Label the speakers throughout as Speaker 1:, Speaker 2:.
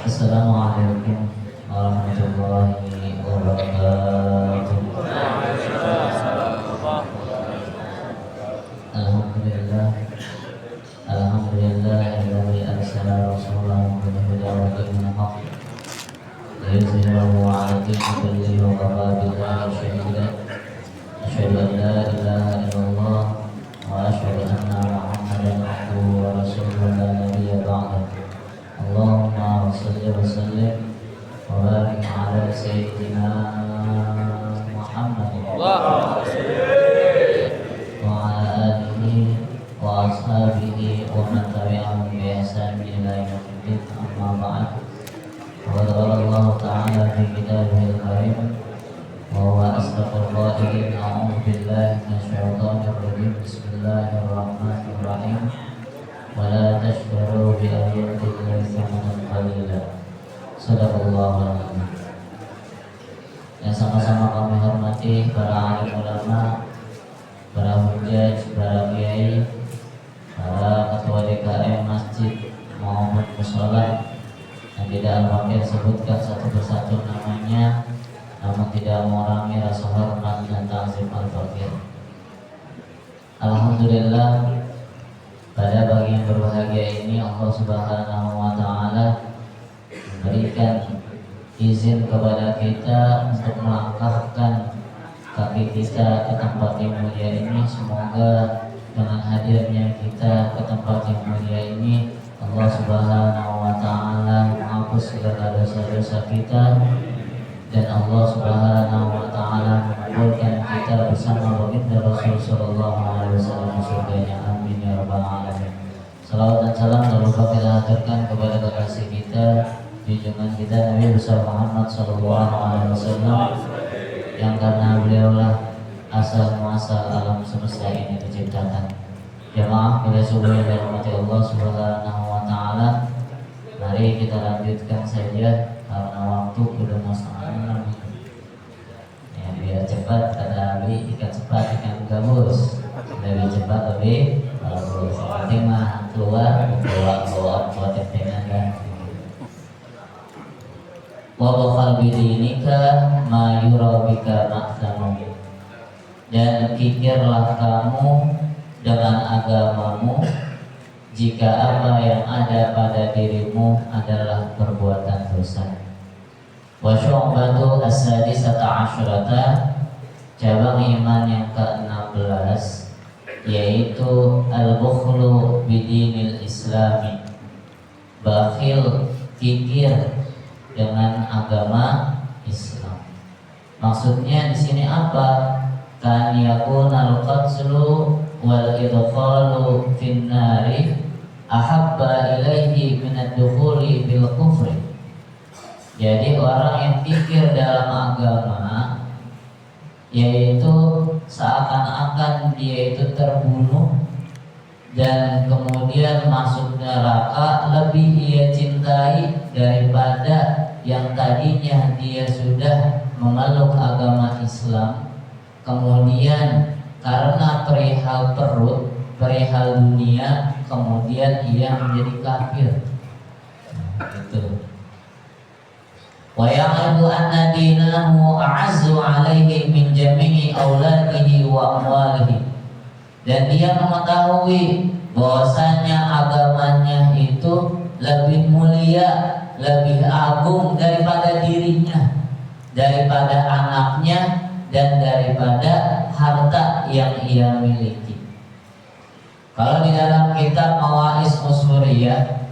Speaker 1: Assalamualaikum warahmatullahi wabarakatuh. Alhamdulillah, alhamdulillahilladzi arsala rasulahu bil huda wa dinil haqq liyuzhirahu 'ala dini kullihi wa kafa billahi shahida. Asyhadu an la ilaha illallah wa asyhadu anna Muhammadan abduhu wa rasuluhu la nabiyya ba'dahu. Allahumma shalli wa sallim wa barik ala sayyidina Muhammad wa ala alihi wa ashabihi wa man tabi'ahum bi ihsan ila yaumiddin. Amma ba'd. Wa qala Allah ta'ala fi kitabihil karim wa huwa asdaqul qa'ilin. A'udzu billahi minasy syaithanir rajim. Bismillahirrahmanirrahim. Wala tashtaru bi ayatillahi thamanan qalila. Shadaqallahul azim. Yang sama-sama kami hormati para alim ulama, para hujjaj, para kiai, para ketua DKM masjid maupun mushola yang tidak al-fakir sebutkan satu persatu namanya, namun tidak mengurangi rasa hormat dan ta'zim al-fakir. Alhamdulillah, pada pagi yang berbahagia ini Allah Subhanahu wa Ta'ala memberikan izin kepada kita untuk melangkahkan kaki kita ke tempat yang mulia ini. Semoga dengan hadirnya kita ke tempat yang mulia ini, Allah Subhanahu wa Ta'ala menghapus segala dosa-dosa kita, dan Allah Subhanahu wa Ta'ala mengumpulkan kita bersama baginda Rasul sallallahu alaihi wasallam di surganya. Amin ya rabbal alamin. Salawat dan salam tak lupa kita haturkan kepada kekasih kita, junjungan kita Nabi besar Muhammad sallallahu alaihi wasallam, yang karena beliaulah asal muasal alam semesta ini diciptakan. Jamaah bila subuh yang dirahmati Allah Subhanahu wa Ta'ala, mari kita lanjutkan saja karena waktu sudah mau setengah 6. Ya, biar cepat, kata Abi, ikan cepat ikan gabus. Lebih cepat lebih bagus. Penting mah keluar bawa buat tentengan kan. Wa bakhal bidinika ma yurabika ma'thamu. Dan pikirlah kamu dengan agamamu jika apa yang ada pada dirimu adalah perbuatan dosa. Wa syu'batu as-sadisata asyrata, cabang iman yang ke-16, yaitu al-bukhlu bidinil islami, bakhil, kikir dengan agama Islam. Maksudnya di sini apa? Kan yakunal qatlu wal idkhalu fin nari ahabba ilaihi min ad-dukhuli bil kufri. Jadi orang yang pikir dalam agama, yaitu seakan-akan dia itu terbunuh dan kemudian masuk neraka, lebih ia cintai daripada yang tadinya dia sudah memeluk agama Islam, kemudian karena perihal perut, perihal dunia, kemudian ia menjadi kafir. Gitu. Wa ya'lamu anna dinahu a'azzu 'alaihi min jami'i auladihi wa amwalihi. Dan dia mengetahui bahwasanya agamanya itu lebih mulia, lebih agung daripada dirinya, daripada anaknya, dan daripada harta yang ia miliki. Kalau di dalam kitab Mawa'is Usuriyah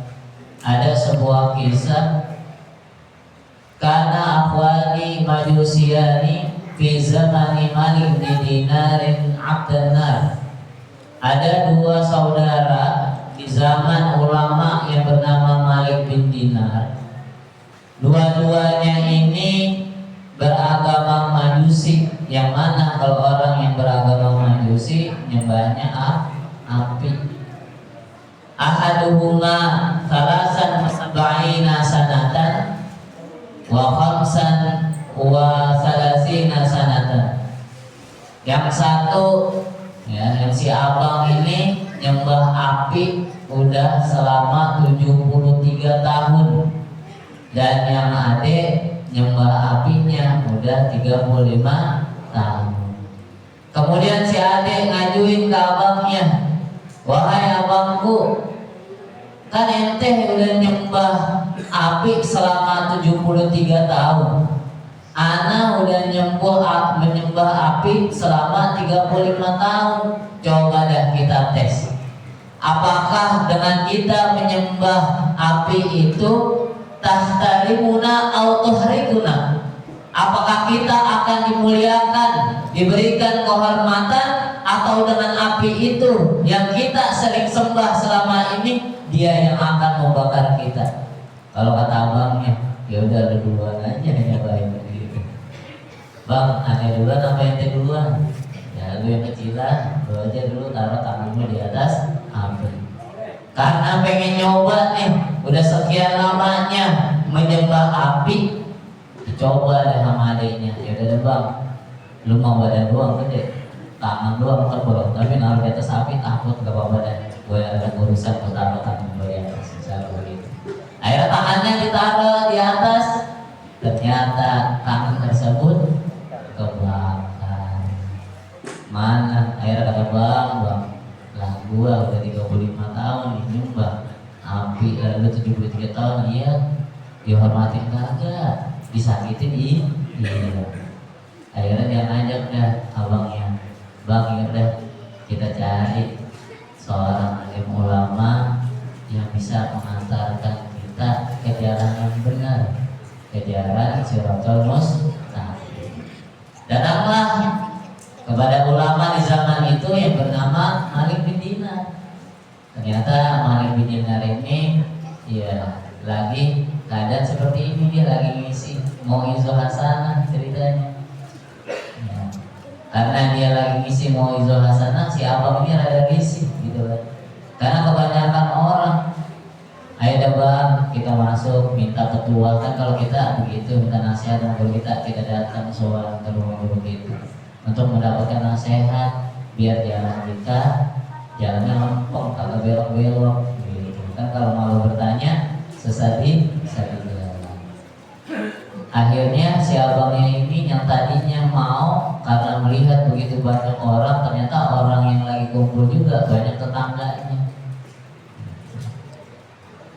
Speaker 1: ada sebuah kisah, kana akhwani majusiyani fi zamani Malik bin Dinarin Abdanar. Ada dua saudara di zaman ulama yang bernama Malik bin Dinar. Dua-duanya ini beragama Majusi, yang mana kalau orang yang beragama Majusi nyembahnya api. Ahaduhuma salasan sab'ina sanatan wa khamsan wa salasina sanatan. Yang satu, ya, yang si abang ini nyembah api udah selama 73 tahun. Dan yang adik nyembah apinya udah 35 tahun. Kemudian si adik ngajuin ke abangnya, wahai abangku, kan ente udah nyembah api selama 73 tahun. Ana udah menyembah api selama 35 tahun. Coba dah kita tes. Apakah dengan kita menyembah api itu tahtarimuna au tuhrikuna? Apakah kita akan dimuliakan, diberikan kehormatan, atau dengan api itu yang kita sering sembah selama ini dia yang akan membakar kita? Kalau kata abangnya, ya udah lu duluan aja ya baik gitu. Bang, aneh duluan apa ente duluan? Ya lu yang kecilan, lu aja dulu taruh tanganmu di atas api. Karena pengen nyoba nih, udah sekian lamanya menyembah api, dicoba deh sama adiknya. Ya udah deh bang, lu mau badan doang gede, tangan doang tebal, tapi naruh di atas api takut gak apa-apa deh. Gue ada urusan taruh tangan gue di atas, misalnya begitu. Akhirnya tangannya ditaruh di atas, ternyata tangan tersebut kebakar. Mana? Akhirnya kata bang, lah gua udah 35 tahun nyembah api, lalu 73 tahun, iya dihormatin kagak, disakitin iya. Akhirnya dia ngajak dah abangnya, bang ya udah kita cari seorang alim ulama yang bisa mengantarkan kita ke jalan yang benar, ke jalan Shirathul Mustaqim. Datanglah kepada ulama di zaman itu yang bernama Malik bin Dinar. Ternyata Malik bin Dinar ini ya lagi keadaan seperti ini, dia lagi ngisi mau izo hasanah ceritanya ya. Karena dia lagi ngisi mau izo hasanah, si abang ini rada risih gitu kan. Karena kebanyakan orang, ayo dah bang kita masuk minta ketua, kan kalau kita begitu minta nasihat sama guru kita datang soal ke rumah guru kita untuk mendapatkan nasihat biar jalan kita jalannya lempeng, kagak belok-belok gitu. Kan kalau malu bertanya sesat di jalan. Akhirnya si abangnya ini yang tadinya mau, karena melihat begitu banyak orang, ternyata orang yang lagi kumpul juga banyak tetangganya.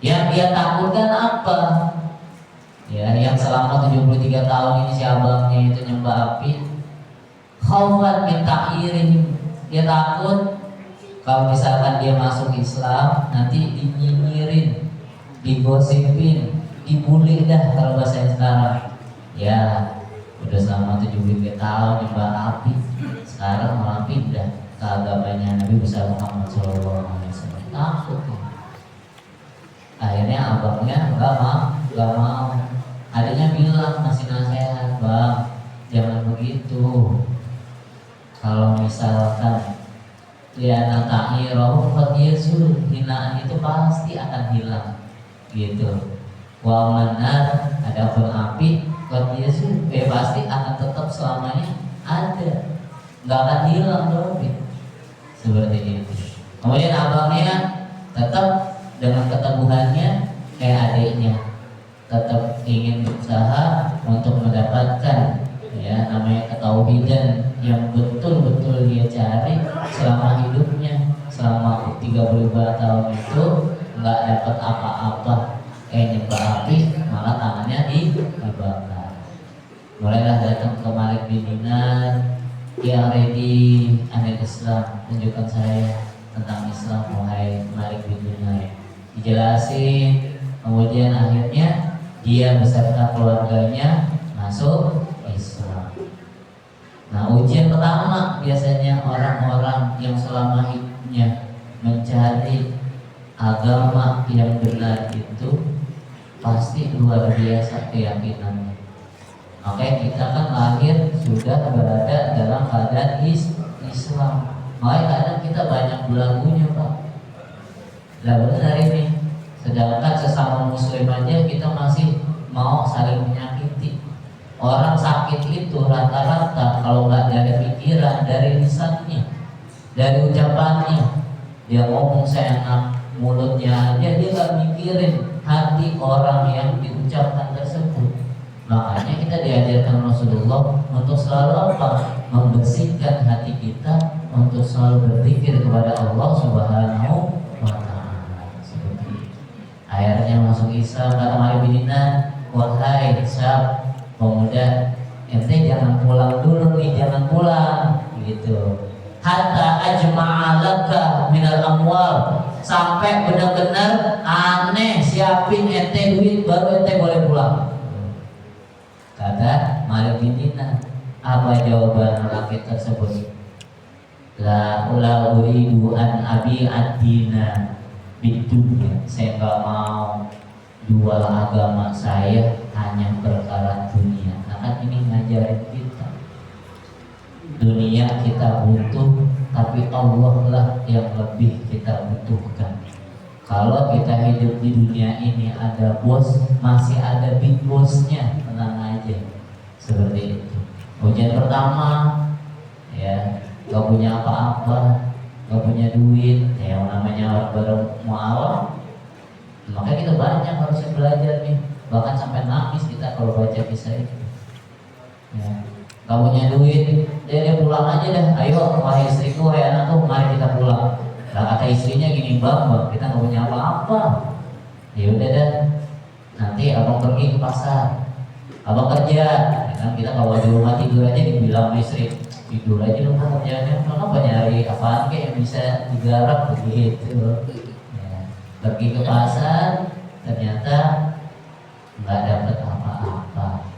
Speaker 1: Yang dia takutkan apa? Ya, yang selama 73 tahun ini si abangnya itu nyembah api, khaufan min ta'irihim, dia takut kalau misalkan dia masuk Islam nanti dinyinyirin, digosipin, dibully dah kalau bahasa sekarang. Ya, udah selama 73 tahun nyembah api, sekarang malah pindah ke agamanya Nabi besar Muhammad SAW. Takut ya. Akhirnya abangnya nggak mau. Adiknya bilang, masih nasihat, bang jangan begitu. Kalau misalkan ya nata'irahu qad yazul, hinaan itu pasti akan hilang gitu. Wa manar, adapun api qad yazul, pasti akan tetap selamanya ada, nggak akan hilang loh gitu. Seperti itu. Kemudian abangnya tetap dengan keteguhannya kayak adiknya, tetap ingin berusaha untuk mendapatkan ya namanya ketauhidan yang betul-betul dia cari selama hidupnya. Selama 32 tahun itu nggak dapat apa-apa, nyembah api, malah tangannya dibakar. Mulailah datang ke Malik bin Dinar, ya ready aneh Islam, tunjukkan saya tentang Islam wahai Malik bin Dinar. Dijelasin, kemudian akhirnya dia beserta keluarganya masuk Islam. Nah, ujian pertama biasanya orang-orang yang selama hidupnya mencari agama yang benar itu pasti luar biasa keyakinannya. Makanya kita kan lahir sudah berada dalam keadaan Islam. Makanya kadang kita banyak belagunya Pak. Lah benar ini. Sedangkan sesama muslim aja kita masih mau saling menyakiti. Orang sakit itu rata-rata kalau nggak dari pikiran, dari lisannya, dari ucapannya. Dia ngomong seenak mulutnya aja, dia nggak mikirin hati orang yang diucapkan tersebut. Makanya kita diajarkan Rasulullah untuk selalu apa? Membersihkan hati kita untuk selalu berzikir kepada Allah Subhanahu wa Ta'ala. Seperti itu. Akhirnya masuk Islam, kata Malik bin Dinar, wahai Syab, pemuda, ente jangan pulang dulu nih, jangan pulang gitu. Hatta ajma'alaka minal amwal, sampai benar-benar aneh siapin ente duit baru ente boleh pulang. Kata Malik bin Dinar, apa jawaban laki tersebut? La uridu an abi ad-dina bidunya. Saya nggak mau jual agama saya hanya perkara dunia. Nah kan ini ngajarin kita, dunia kita butuh, tapi Allah lah yang lebih kita butuhkan. Kalau kita hidup di dunia ini ada bos, masih ada big bossnya, tenang aja. Seperti itu. Ujian pertama, ya, gak punya apa-apa, gak punya duit, ya namanya orang baru mau awal, makanya kita banyak harusnya belajar nih. Bahkan sampai nangis kita kalau baca kisah itu. Ya. Gak punya duit, dia pulang aja dah. Ayo, wahai istriku, wahai anakku, mari kita pulang. Nah, kata istrinya gini, bang, kita nggak punya apa-apa. Ya udah dah, nanti abang pergi ke pasar, abang kerja. Ya kan, kita kalau di rumah tidur aja dibilang istri, tidur aja lu kan kerjanya, kenapa nyari apaan kayak yang bisa digarap begitu. Ya, pergi ke pasar, ternyata nggak dapet apa-apa.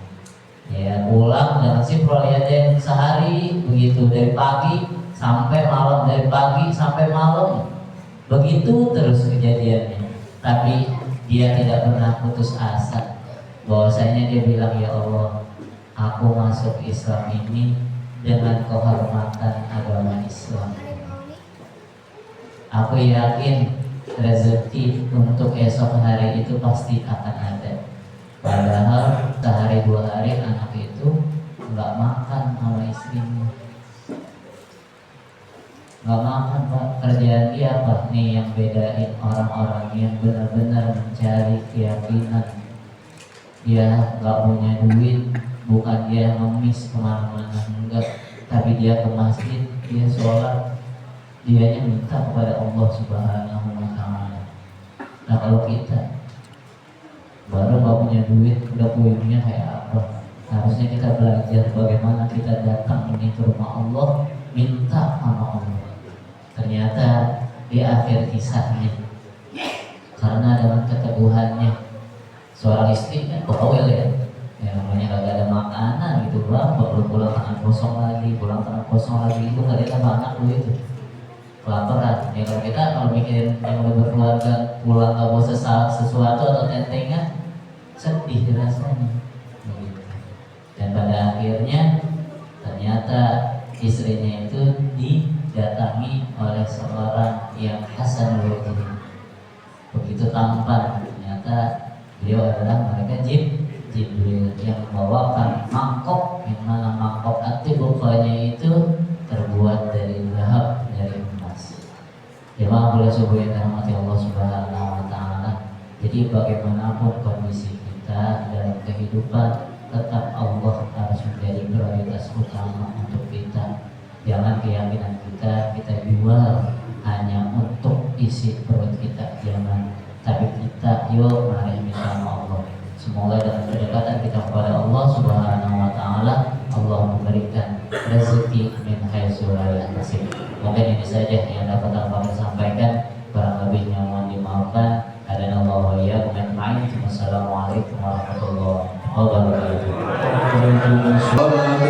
Speaker 1: Ya pulang dengan simple ya deh, sehari begitu dari pagi sampai malam, dari pagi sampai malam, begitu terus kejadiannya. Tapi dia tidak pernah putus asa. Bahwasanya dia bilang, ya Allah, aku masuk Islam ini dengan kehormatan agama Islam. Aku yakin rezeki untuk esok hari itu pasti akan ada. Padahal sehari dua hari anak itu nggak makan sama istrinya, nggak makan pak. Kerjaan dia apa nih yang bedain orang-orang yang benar-benar mencari keyakinan? Dia nggak punya duit, bukan dia ngemis kemana-mana, enggak, tapi dia ke masjid, dia sholat, dianya minta kepada Allah Subhanahu wa Ta'ala. Nah kalau kita baru gak punya duit, udah punya kayak apa? Harusnya kita belajar bagaimana kita datang ini ke rumah Allah, minta sama Allah. Ternyata di akhir kisahnya, karena dengan keteguhannya, seorang istri kan bawel ya namanya gak ada makanan gitu, bang, baru pulang tangan kosong lagi, pulang tangan kosong lagi, itu gak ada anak lu itu kelaparan. Ya kalau kita kalau mikirin yang udah berkeluarga pulang gak bawa sesuatu atau tentengan, sedih rasanya. Dan pada akhirnya ternyata istrinya itu didatangi oleh seorang yang hasan wajah, begitu tampan. Ternyata beliau adalah malaikat Jibril yang membawakan mangkok, yang mana mangkok antibukanya itu terbuat dari zahab, dari emas. Jemaah boleh subuh yang dirahmati Allah Subhanahu wa Ta'ala. Jadi bagaimanapun kondisi kita dalam kehidupan, tetap Allah harus menjadi prioritas utama untuk kita. Jangan keyakinan kita jual hanya untuk isi perut kita, jangan. Tapi kita yuk mari minta sama Allah. Semoga dengan kedekatan kita kepada Allah Subhanahu wa Ta'ala, Allah memberikan rezeki min haitsu la yahtasib. Mungkin ini saja yang dapat kami sampaikan. Barang lebihnya mohon dimaafkan. Adana Allah wa iyyakum ajma'in. Wassalamualaikum warahmatullahi wabarakatuh.
Speaker 2: Waalaikumsalam.